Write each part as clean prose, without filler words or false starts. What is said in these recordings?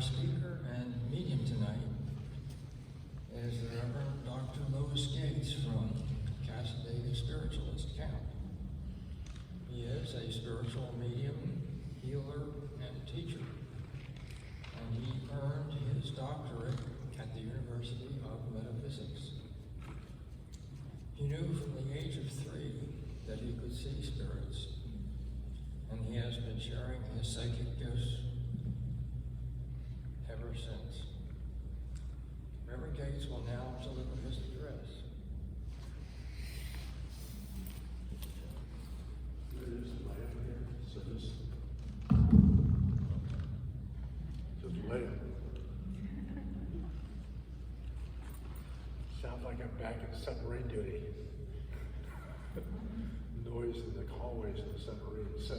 Our speaker and medium tonight is the Reverend Dr. Louis Gates from the Spiritualist camp. He is a spiritual medium, healer, and teacher, and he earned his doctorate at the University of Metaphysics. He knew from the age of 3 that he could see spirits, and he has been sharing his psychic gifts ever since. Reverend Gates will now deliver his address. Sounds like I'm back in submarine duty. Noise in the hallways of the submarine. So,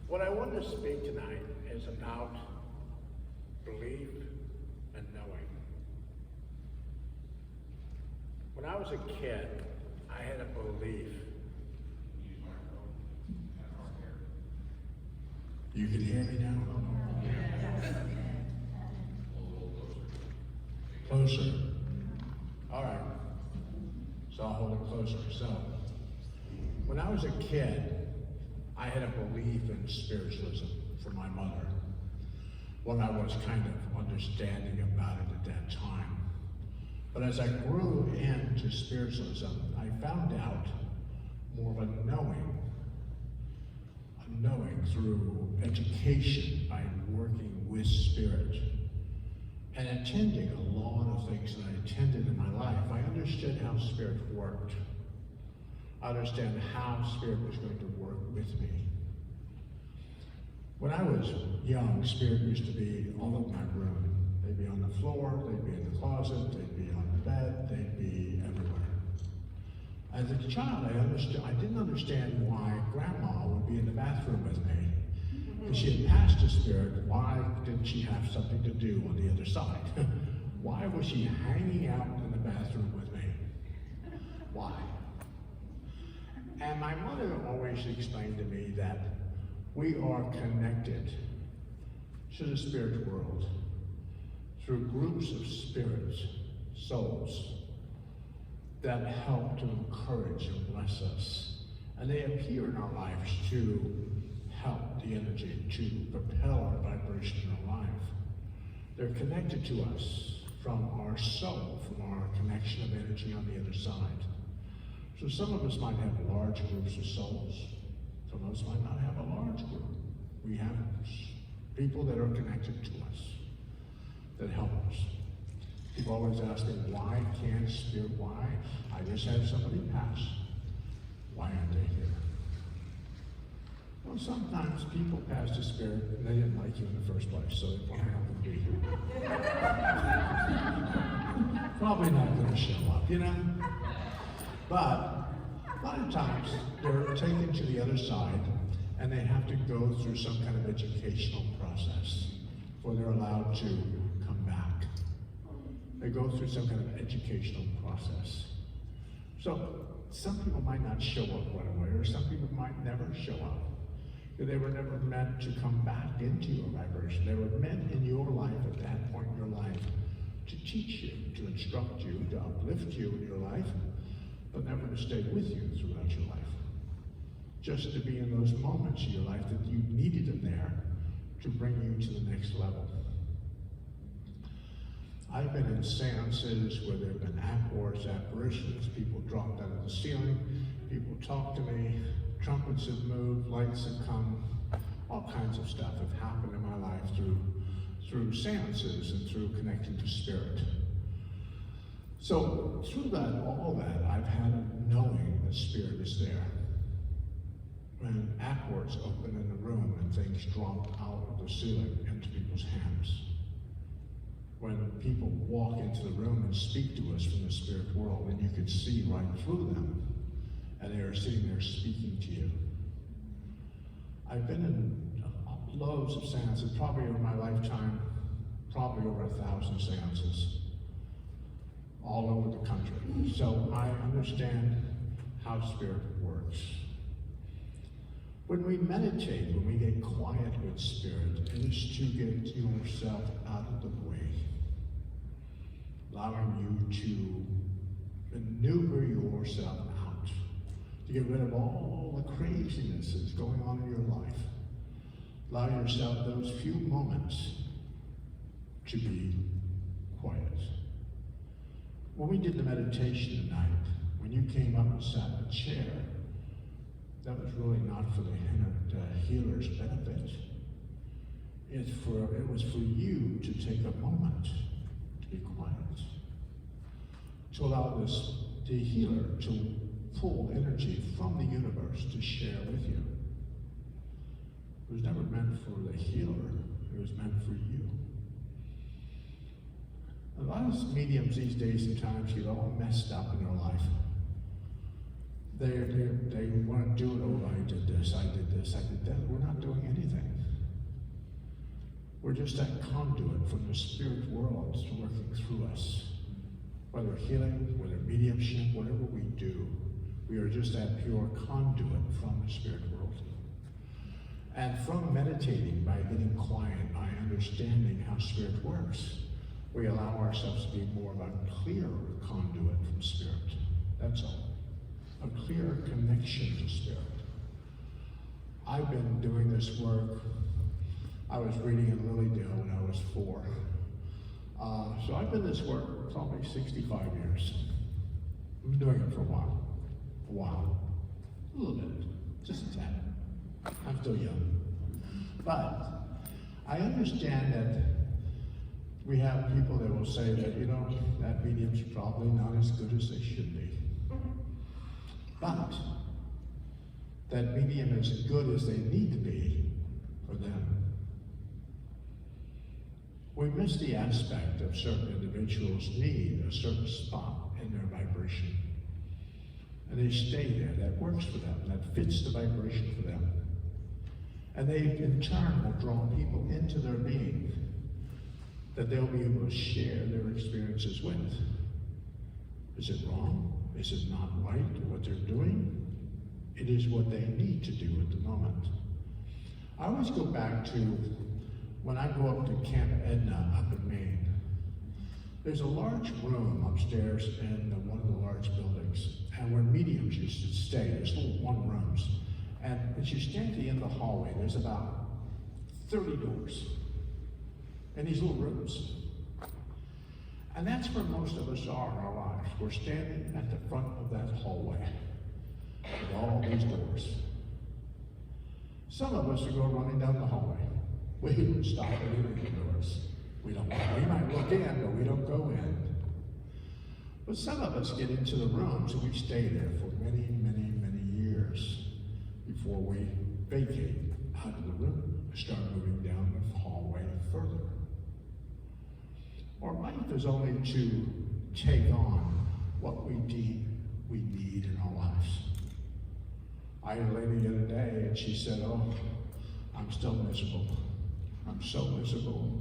what I want to speak tonight is about belief and knowing. When I was a kid, I had a belief. You can hear me now? Closer. All right. So I'll hold it closer. So, when I was a kid, I had a belief in spiritualism from my mother. What I was kind of understanding about it at that time. But as I grew into spiritualism, I found out more of a knowing through education by working with spirit and attending a lot of things that I attended in my life. I understood how spirit worked. I understand how spirit was going to work with me. When I was young, spirit used to be all over my room. They'd be on the floor, they'd be in the closet, they'd be on the bed, they'd be everywhere. As a child, I didn't understand why Grandma would be in the bathroom with me. If she had passed a spirit, why didn't she have something to do on the other side? Why was she hanging out in the bathroom with me? Why? And my mother always explained to me that we are connected to the spirit world through groups of spirits, souls, that help to encourage and bless us. And they appear in our lives to help the energy, to propel our vibration in our life. They're connected to us from our soul, from our connection of energy on the other side. So some of us might have large groups of souls. Some of us might not have a large group. We have people that are connected to us, that help us. People always ask me, why can't spirit, why? I just had somebody pass. Why aren't they here? Well, sometimes people pass the spirit and they didn't like you in the first place, so they probably not going to be here. Probably not going to show up, you know? But a lot of times they're taken to the other side and they have to go through some kind of educational process before they're allowed to come back. They go through some kind of educational process. So some people might not show up right away, or some people might never show up. They were never meant to come back into your vibration. They were meant in your life at that point in your life to teach you, to instruct you, to uplift you in your life, but never to stay with you throughout your life. Just to be in those moments in your life that you needed them there to bring you to the next level. I've been in seances where there have been apparitions, people dropped out of the ceiling, people talk to me, trumpets have moved, lights have come, all kinds of stuff have happened in my life through seances and through connecting to spirit. So through that, all that, I've had a knowing that spirit is there. When apports open in the room and things drop out of the ceiling into people's hands. When people walk into the room and speak to us from the spirit world, and you can see right through them, and they are sitting there speaking to you. I've been in loads of seances, probably over my lifetime, probably over 1,000 seances, all over the country. So I understand how spirit works. When we meditate, when we get quiet with spirit, and is to get yourself out of the way, allowing you to maneuver yourself out, to get rid of all the craziness that's going on in your life. Allow yourself those few moments to be quiet. When we did the meditation tonight, when you came up and sat in a chair, that was really not for the healer's benefit. It was for you to take a moment to be quiet, to allow the healer to pull energy from the universe to share with you. It was never meant for the healer, it was meant for you. A lot of mediums these days sometimes get all messed up in their life. They want to do it, oh, I did this, I did this, I did that. We're not doing anything. We're just that conduit from the spirit world working through us. Whether healing, whether mediumship, whatever we do, we are just that pure conduit from the spirit world. And from meditating, by getting quiet, by understanding how spirit works, we allow ourselves to be more of a clear conduit from spirit. That's all. A clear connection to spirit. I've been doing this work. I was reading in Lilydale when I was 4. So I've been this work probably 65 years. I've been doing it for a while. A little bit, just a tad. I'm still young. But I understand that we have people that will say that, that medium's probably not as good as they should be. But that medium is as good as they need to be for them. We miss the aspect of certain individuals need a certain spot in their vibration. And they stay there. That works for them. That fits the vibration for them. And they, in turn, will draw people into their being that they'll be able to share their experiences with. Is it wrong? Is it not right what they're doing? It is what they need to do at the moment. I always go back to when I go up to Camp Edna up in Maine. There's a large room upstairs in one of the large buildings, and where mediums used to stay. There's little one rooms. And as you stand at the end of the hallway, there's about 30 doors in these little rooms. And that's where most of us are in our lives. We're standing at the front of that hallway with all these doors. Some of us are going running down the hallway. We don't stop at any of the doors. We might look in, but we don't go in. But some of us get into the rooms and we stay there for many, many, many years before we vacate out of the room and start moving down the hallway further. Our life is only to take on what we deem we need in our lives. I had a lady the other day and she said, oh, I'm still miserable. I'm so miserable.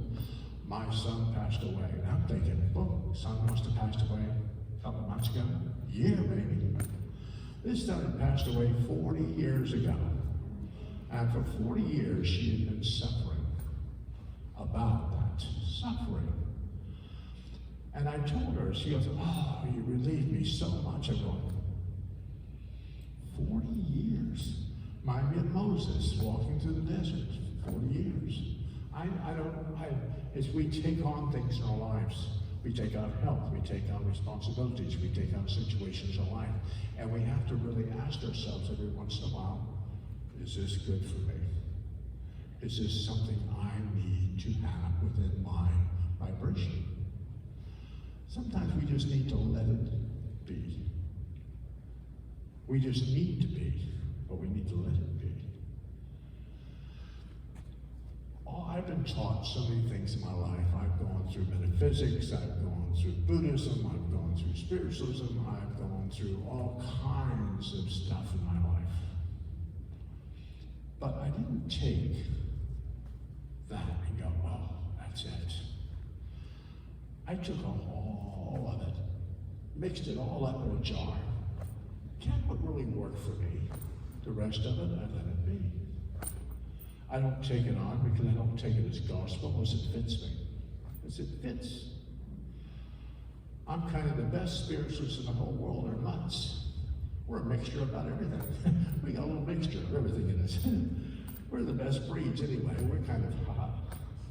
My son passed away. And I'm thinking, oh, son must have passed away a couple months ago. Yeah, maybe. This son had passed away 40 years ago. And for 40 years, she had been suffering about that suffering. And I told her, she goes, oh, you relieved me so much. I'm going, 40 years. Remind me of Moses walking through the desert, 40 years. As we take on things in our lives, we take on health, we take on responsibilities, we take on situations in life, and we have to really ask ourselves every once in a while, is this good for me? Is this something I need to have within my vibration? Sometimes we just need to let it be. We just need to be, but we need to let it be. I've been taught so many things in my life. I've gone through metaphysics, I've gone through Buddhism, I've gone through spiritualism, I've gone through all kinds of stuff in my life. But I didn't take that and go, oh, that's it. I took all of it, mixed it all up in a jar. What really worked for me? The rest of it, I let it be. I don't take it on because I don't take it as gospel as it fits me. As it fits. I'm kind of the best spiritualists in the whole world are nuts. We're a mixture about everything. We got a little mixture of everything in us. We're the best breeds anyway. We're kind of hot.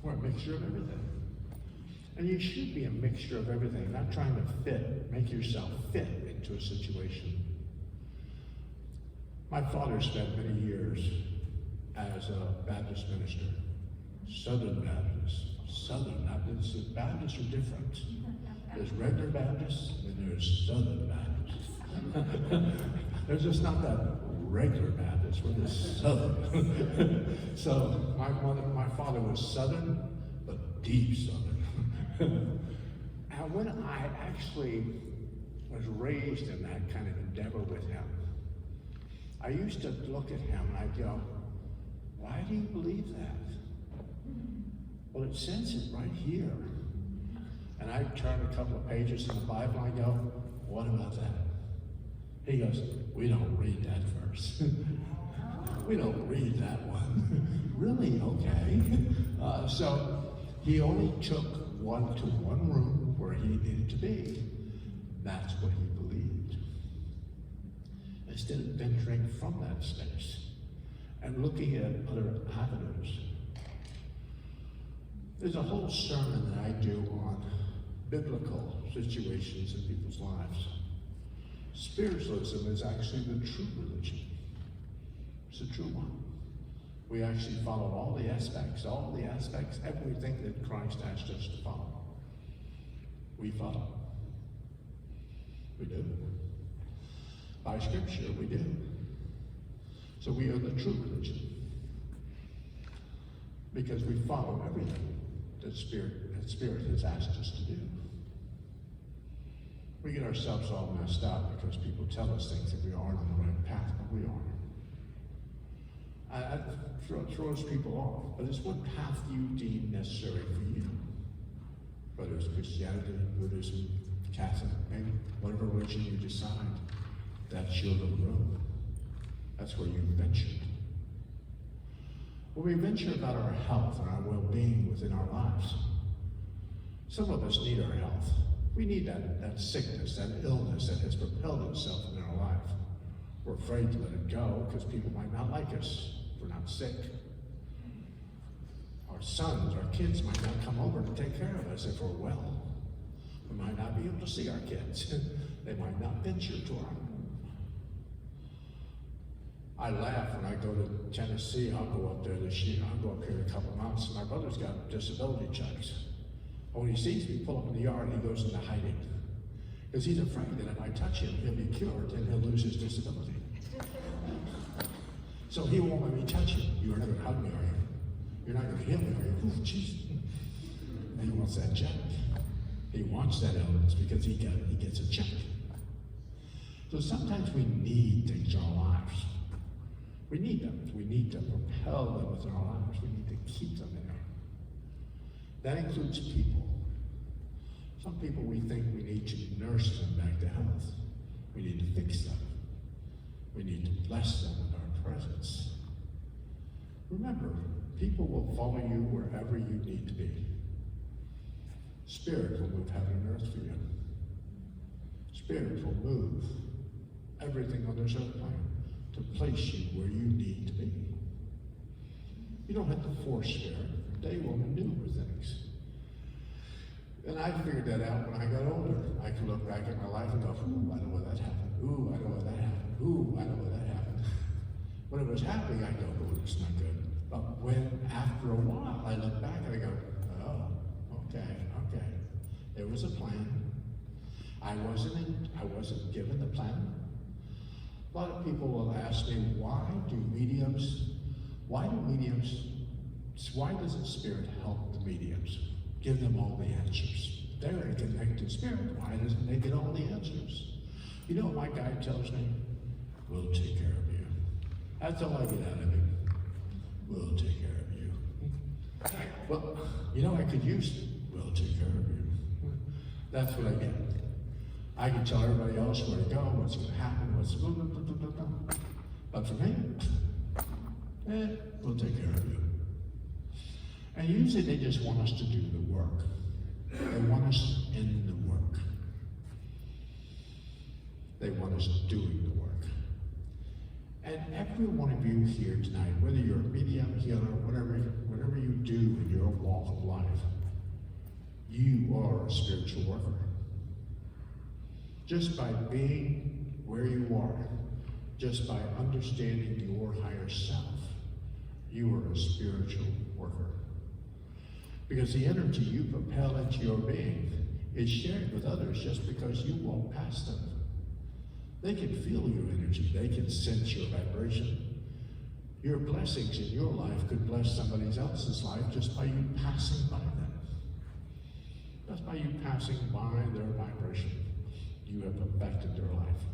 We're a mixture of everything. And you should be a mixture of everything, not trying to make yourself fit into a situation. My father spent many years as a Baptist minister, Southern Baptist. Southern Baptists. Baptists are different. There's regular Baptists and there's Southern Baptists. There's just not that regular Baptist, we're just Southern. So my father was Southern, but deep Southern. And when I actually was raised in that kind of endeavor with him, I used to look at him and I'd go, why do you believe that? Well, it says it right here. And I'd turn a couple of pages in the Bible and I'd go, what about that? He goes, we don't read that verse. We don't read that one. Really? Okay. So he only took one to one room where he needed to be. That's what he believed. Instead of venturing from that space and looking at other avenues. There's a whole sermon that I do on biblical situations in people's lives. Spiritualism is actually the true religion. It's a true one. We actually follow all the aspects, everything that Christ asked us to follow. We follow. We do. By Scripture, we do. So we are the true religion. Because we follow everything that Spirit has asked us to do. We get ourselves all messed up because people tell us things that we aren't on the right path, but we are. It throws people off, but it's what path you deem necessary for you. Whether it's Christianity, Buddhism, Catholic, maybe whatever religion you decide, that's your little road. That's where you ventured. When we venture about our health and our well-being within our lives, some of us need our health. We need that sickness, that illness that has propelled itself in our life. We're afraid to let it go because people might not like us if we're not sick. Our sons, our kids might not come over to take care of us if we're well. We might not be able to see our kids. They might not venture to our home. I laugh when I go to Tennessee. I'll go up there this year. I'll go up here in a couple of months. My brother's got disability checks. When he sees me pull up in the yard, he goes into hiding. Because he's afraid that if I touch him, he'll be cured and he'll lose his disability. So he won't let me touch him. You are not going to hug me, are you? You're not going to hit me, are you? Ooh, jeez. And he wants that check. He wants that evidence because he gets a check. So sometimes we need things in our lives. We need them. We need to propel them within our lives. We need to keep them in there. That includes people. Some people we think we need to nurse them back to health. We need to fix them. We need to bless them with our presence. Remember, people will follow you wherever you need to be. Spirit will move heaven and earth for you. Spirit will move everything on this earth plane to place you where you need to be. You don't have to force Spirit. They will maneuver things. And I figured that out when I got older. I could look back at my life and go, ooh, I know where that happened. Ooh, I know where that happened. Ooh, I know where that happened. When it was happening, I go, oh, it's not good. But when, after a while, I look back and I go, oh, okay. There was a plan. I wasn't given the plan. A lot of people will ask me, why doesn't Spirit help the mediums? Give them all the answers. They're a connected spirit. Why doesn't they get all the answers? You know what my guide tells me? We'll take care of you. That's all I get out of him. We'll take care of you. Well, you know I could use it. We'll take care of you. That's what I get. I can tell everybody else where to go, what's going to happen, what's blah, blah, blah, blah, blah. But for me, we'll take care of you. And usually they just want us to do the work. They want us in the work. They want us doing the work. And every one of you here tonight, whether you're a medium, healer, whatever you do in your walk of life, you are a spiritual worker. Just by being where you are, just by understanding your higher self, you are a spiritual worker. Because the energy you propel into your being is shared with others just because you walk past them. They can feel your energy. They can sense your vibration. Your blessings in your life could bless somebody else's life just by you passing by them. Just by you passing by their vibration, you have affected their life.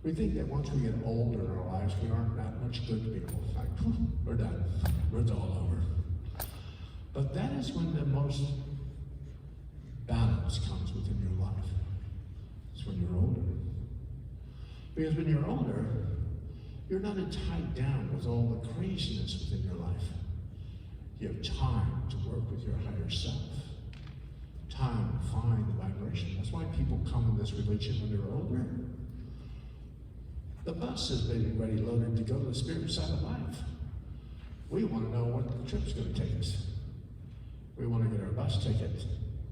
We think that once we get older in our lives, we aren't that much good people. Like, we're done. It's all over. But that is when the most balance comes within your life. It's when you're older. Because when you're older, you're not tied down with all the craziness within your life. You have time to work with your higher self. Time to find the vibration. That's why people come in this religion when they're older. The bus is being ready loaded to go to the spirit side of life. We want to know what the trip's going to take us. We want to get our bus ticket,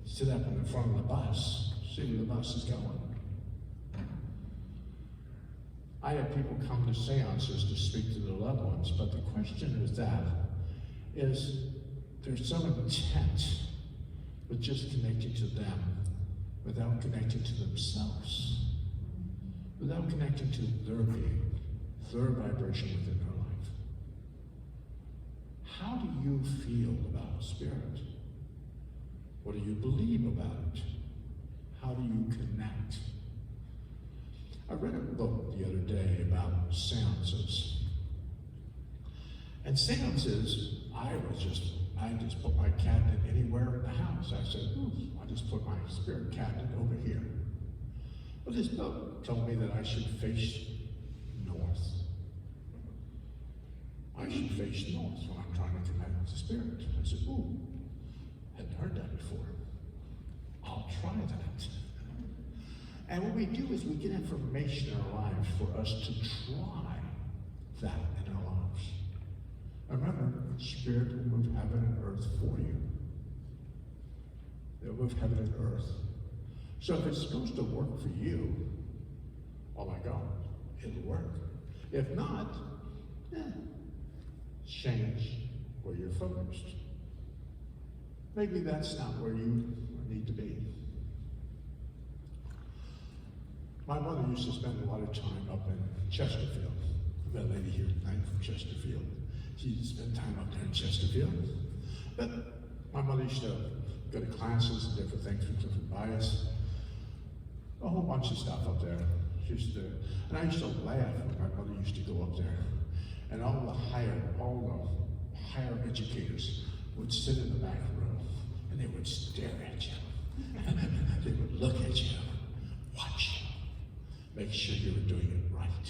sit up in the front of the bus, see where the bus is going. I have people come to seances to speak to their loved ones, but the question is there's some intent with just connecting to them without connecting to themselves, without connecting to their being, their vibration within their life. How do you feel about spirit? What do you believe about it? How do you connect? I read a book the other day about seances. And seances, I just put my cabinet anywhere in the house. I said, I just put my spirit cabinet over here. But this book told me that I should face north. I should face north when I'm trying to connect with the spirit. I said, hadn't heard that before. I'll try that. And what we do is we get information in our lives for us to try that in our lives. Remember, spirit will move heaven and earth for you. They'll move heaven and earth. So if it's supposed to work for you, oh my God, it'll work. If not, change where you're focused. Maybe that's not where you need to be. My mother used to spend a lot of time up in Chesterfield. I've got a lady here tonight from Chesterfield. She used to spend time up there in Chesterfield. But my mother used to go to classes and different things with different bias. A whole bunch of stuff up there. And I used to laugh when my mother used to go up there. And all the higher educators would sit in the back row and they would stare at you. They would look at you, watch you, make sure you were doing it right.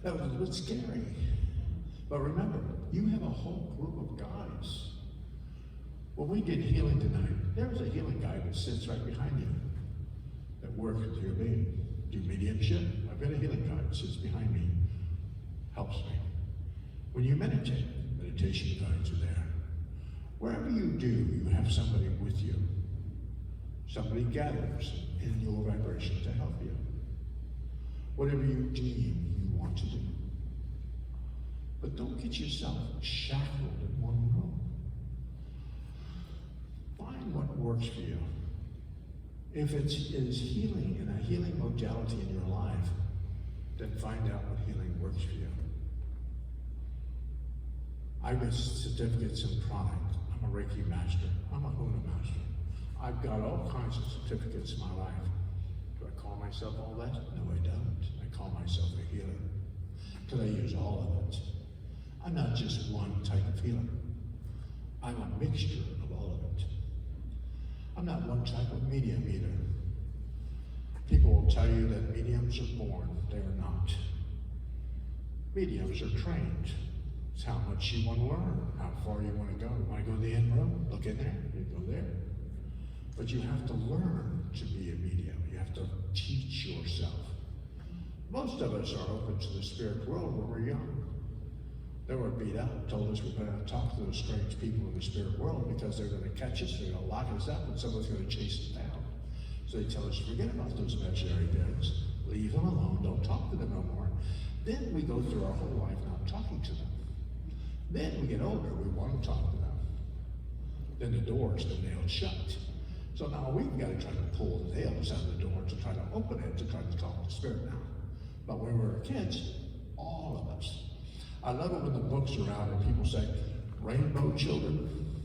That was a bit scary. But remember, you have a whole group of guys. When we did healing tonight, there was a healing guy that sits right behind you that works with your being. Do mediumship? I've got a healing guy that sits behind me, helps me. When you meditate, meditation guides are there. Wherever you do, you have somebody with you. Somebody gathers in your vibration to help you. Whatever you deem you want to do. But don't get yourself shackled in one room. Find what works for you. If it is healing and a healing modality in your life, then find out what healing works for you. I get certificates in prana. I'm a Reiki master. I'm a Huna master. I've got all kinds of certificates in my life. Do I call myself all that? No, I don't. I call myself a healer because I use all of it. I'm not just one type of healer. I'm a mixture of all of it. I'm not one type of medium either. People will tell you that mediums are born. They are not. Mediums are trained. It's how much you want to learn, how far you want to go. You want to go to the end room? Look in there, you go there. But you have to learn to be a medium. You have to teach yourself. Most of us are open to the spirit world when we're young. They were beat up, told us we better not talk to those strange people in the spirit world because they're going to catch us, they're going to lock us up, and someone's going to chase us down. So they tell us, forget about those imaginary beings, leave them alone, don't talk to them no more. Then we go through our whole life not talking to them. Then we get older, we want to talk to them. Then the door's been nailed shut. So now we've got to try to pull the nails out of the door to try to open it, to try to talk to spirit now. But when we were kids, all of us. I love it when the books are out and people say, rainbow children,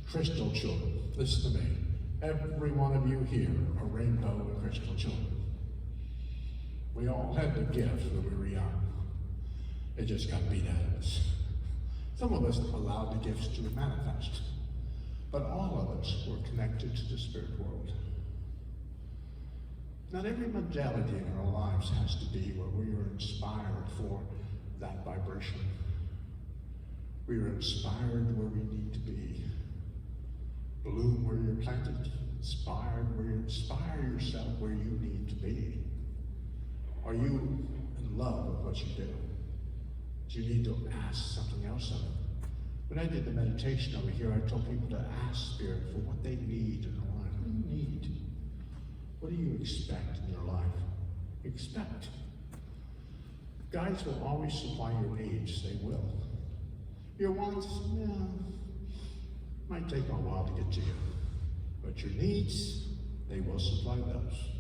crystal children. Listen to me. Every one of you here are rainbow and crystal children. We all had the gift when we were young. It just got beat out of us. Some of us allowed the gifts to manifest. But all of us were connected to the spirit world. Not every modality in our lives has to be where we are inspired for that vibration. We are inspired where we need to be. Bloom where you're planted. Inspired where you inspire yourself where you need to be. Are you in love with what you do? Do you need to ask something else of it? When I did the meditation over here, I told people to ask Spirit for what they need in their life. What do you need? What do you expect in your life? Expect. Guides will always supply your needs. They will. Your wants, might take a while to get to you. But your needs, they will supply those.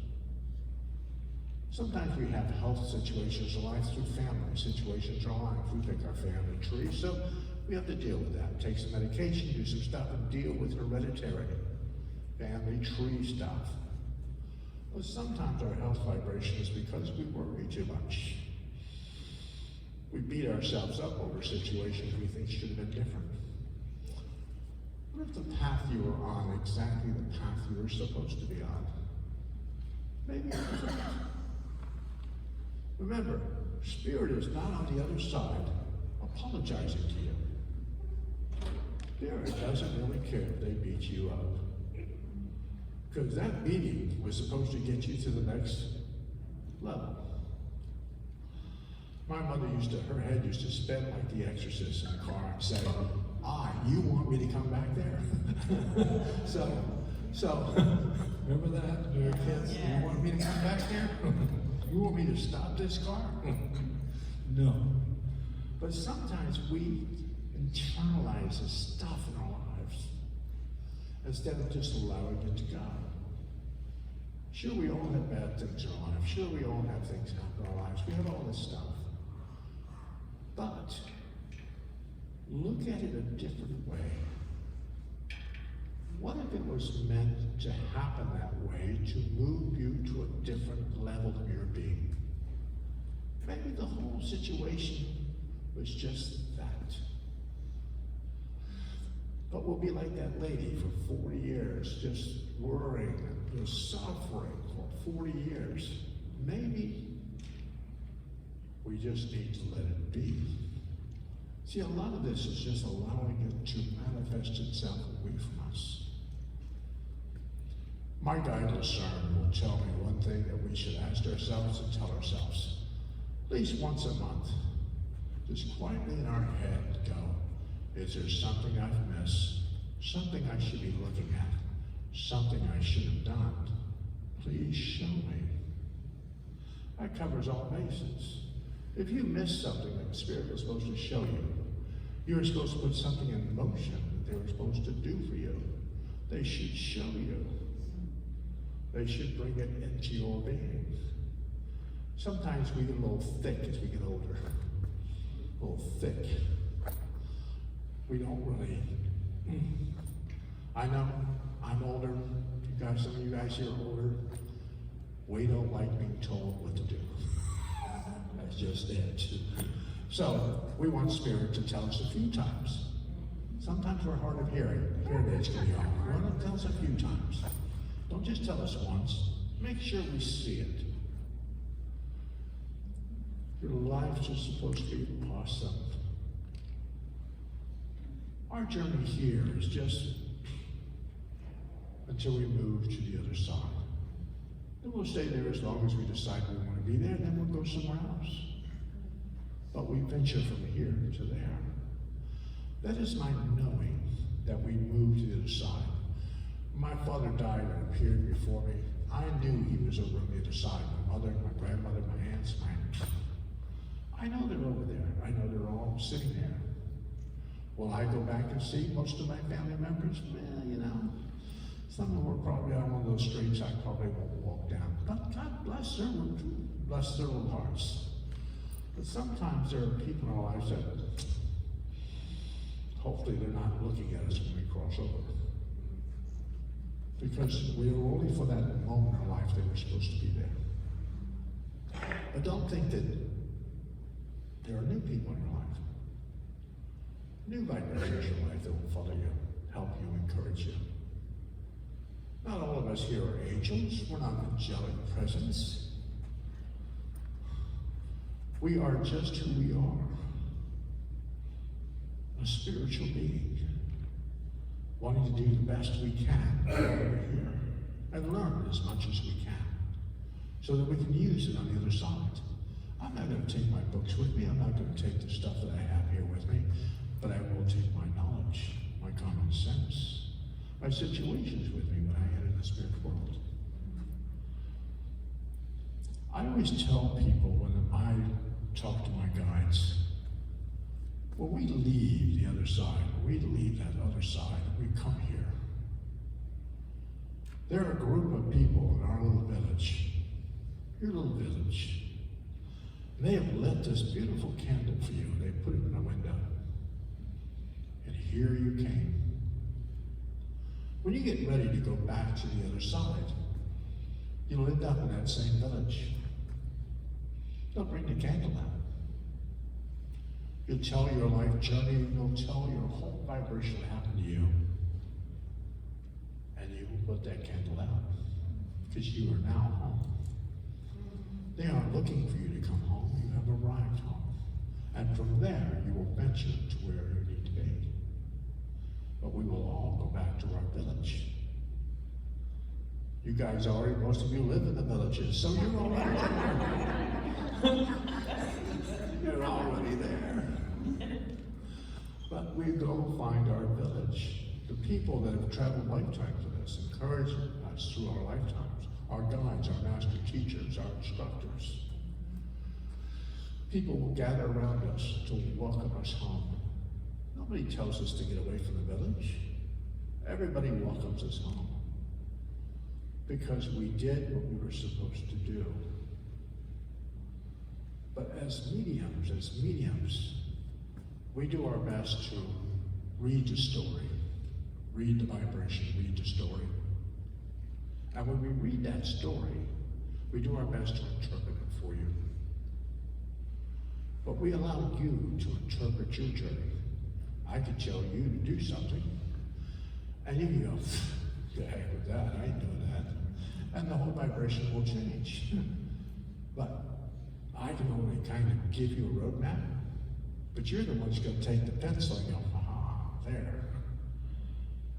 Sometimes we have health situations in life through family situations in life. We pick our family tree, so we have to deal with that. Take some medication, do some stuff, and deal with hereditary family tree stuff. Well, sometimes our health vibration is because we worry too much. We beat ourselves up over situations we think should have been different. What if the path you were on exactly the path you were supposed to be on? Maybe it wasn't. Remember, Spirit is not on the other side apologizing to you. Spirit doesn't really care if they beat you up. Because that beating was supposed to get you to the next level. My mother her head used to spin like the Exorcist in the car and say, you want me to come back there? so, remember that when we were kids? Yeah. You want me to come back there? You want me to stop this car? No. But sometimes we internalize the stuff in our lives instead of just allowing it to go. Sure, we all have bad things in our life. Sure, we all have things happen in our lives. We have all this stuff. But look at it a different way. What if it was meant to happen that way to move you to a different level of your being? Maybe the whole situation was just that. But we'll be like that lady for 40 years, just worrying and just suffering for 40 years. Maybe we just need to let it be. See, a lot of this is just allowing it to manifest itself away from us. My guide discern will tell me one thing that we should ask ourselves and tell ourselves, at least once a month, just quietly in our head go, is there something I've missed? Something I should be looking at? Something I should have done? Please show me. That covers all bases. If you miss something that the Spirit was supposed to show you, you were supposed to put something in motion that they were supposed to do for you. They should show you. They should bring it into your being. Sometimes we get a little thick as we get older. A little thick. We don't really. I know, I'm older. You guys, some of you guys here are older. We don't like being told what to do. That's just it. So, we want Spirit to tell us a few times. Sometimes we're hard of hearing. Hearing aids can be off. We want to tell us a few times. Don't just tell us once. Make sure we see it. Your life is supposed to be awesome. Our journey here is just until we move to the other side. Then we'll stay there as long as we decide we want to be there, then we'll go somewhere else. But we venture from here to there. That is my knowing that we move to the other side. My father died and appeared before me. I knew he was over on the other side. My mother, my grandmother, my aunts, I know they're over there. I know they're all sitting there. Will I go back and see most of my family members? Well, you know, some of them are probably on one of those streets I probably won't walk down. But God bless their little hearts. But sometimes there are people in our lives that hopefully they're not looking at us when we cross over. Because we were only for that moment in our life they were supposed to be there. But don't think that there are new people in your life. New vibrations in your life that will follow you, help you, encourage you. Not all of us here are angels. We're not angelic presence. We are just who we are. A spiritual being, wanting to do the best we can over here and learn as much as we can so that we can use it on the other side. I'm not going to take my books with me. I'm not going to take the stuff that I have here with me, but I will take my knowledge, my common sense, my situations with me when I enter the spirit world. I always tell people when I talk to my guides, when we leave the other side, when we leave that other side, we come here. There are a group of people in our little village, your little village. They have lit this beautiful candle for you. They put it in the window. And here you came. When you get ready to go back to the other side, you'll end up in that same village. They'll bring the candle out. You'll tell your life journey, you'll tell your whole vibration what happened to you. And you will put that candle out. Because you are now home. They aren't looking for you to come home. You have arrived home. And from there, you will venture to where you need to be. But we will all go back to our village. You guys already, most of you live in the villages, so you're already there. You're already there. But we go find our village. The people that have traveled lifetimes with us, encourage us through our lifetimes. Our guides, our master teachers, our instructors. People will gather around us to welcome us home. Nobody tells us to get away from the village. Everybody welcomes us home. Because we did what we were supposed to do. But as mediums, we do our best to read the story, read the vibration, read the story. And when we read that story, we do our best to interpret it for you. But we allow you to interpret your journey. I could tell you to do something, and you can go, the heck with that, I ain't doing that. And the whole vibration will change. But I can only kind of give you a roadmap, but you're the one who's going to take the pencil and go, there.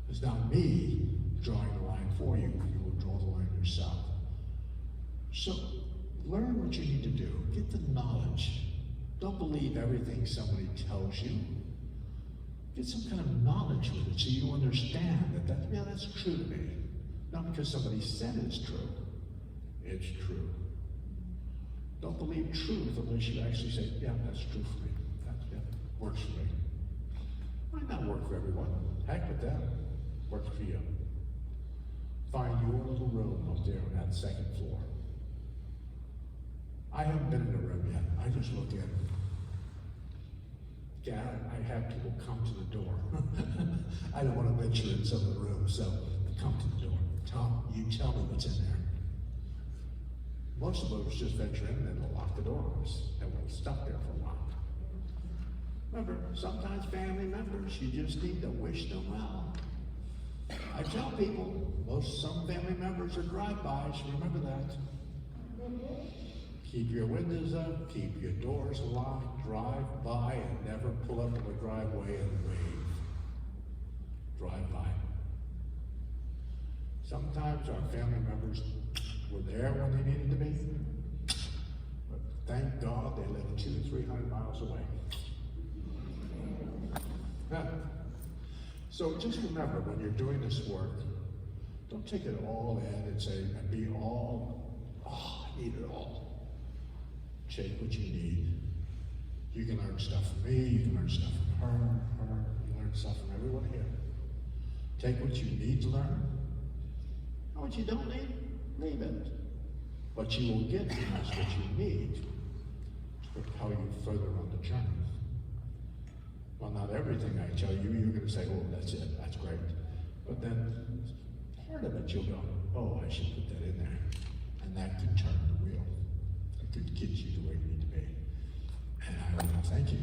It's not me drawing the line for you. You will draw the line yourself. So learn what you need to do. Get the knowledge. Don't believe everything somebody tells you. Get some kind of knowledge with it so you understand that that's true to me. Not because somebody said it's true. It's true. Don't believe truth unless you actually say, yeah, that's true for me. That works for me. Might not work for everyone. Heck with that. Works for you. Find your little room up there on that second floor. I haven't been in the room yet. I just look in. Yeah, I have people come to the door. I don't want to venture in some of the rooms, so come to the door. You tell me what's in there. Most of us just venture in and then they'll lock the door on us, and we'll stuck there for a while. Remember, sometimes family members, you just need to wish them well. I tell people, some family members are drive-bys, remember that. Keep your windows up, keep your doors locked, drive by and never pull up in the driveway and wave. Sometimes our family members were there when they needed to be, but thank God they live 200-300 miles away. Yeah. So just remember, when you're doing this work, don't take it all in and say, and be all, oh, I need it all. Take what you need. You can learn stuff from me, you can learn stuff from her, you can learn stuff from everyone here. Take what you need to learn, and what you don't need, leave it. But you will get from us what you need to propel you further on the journey. Well, not everything I tell you, you're going to say, oh, that's it, that's great. But then part of it, you'll go, oh, I should put that in there. And that could turn the wheel. It could get you to where you need to be. And I want to thank you.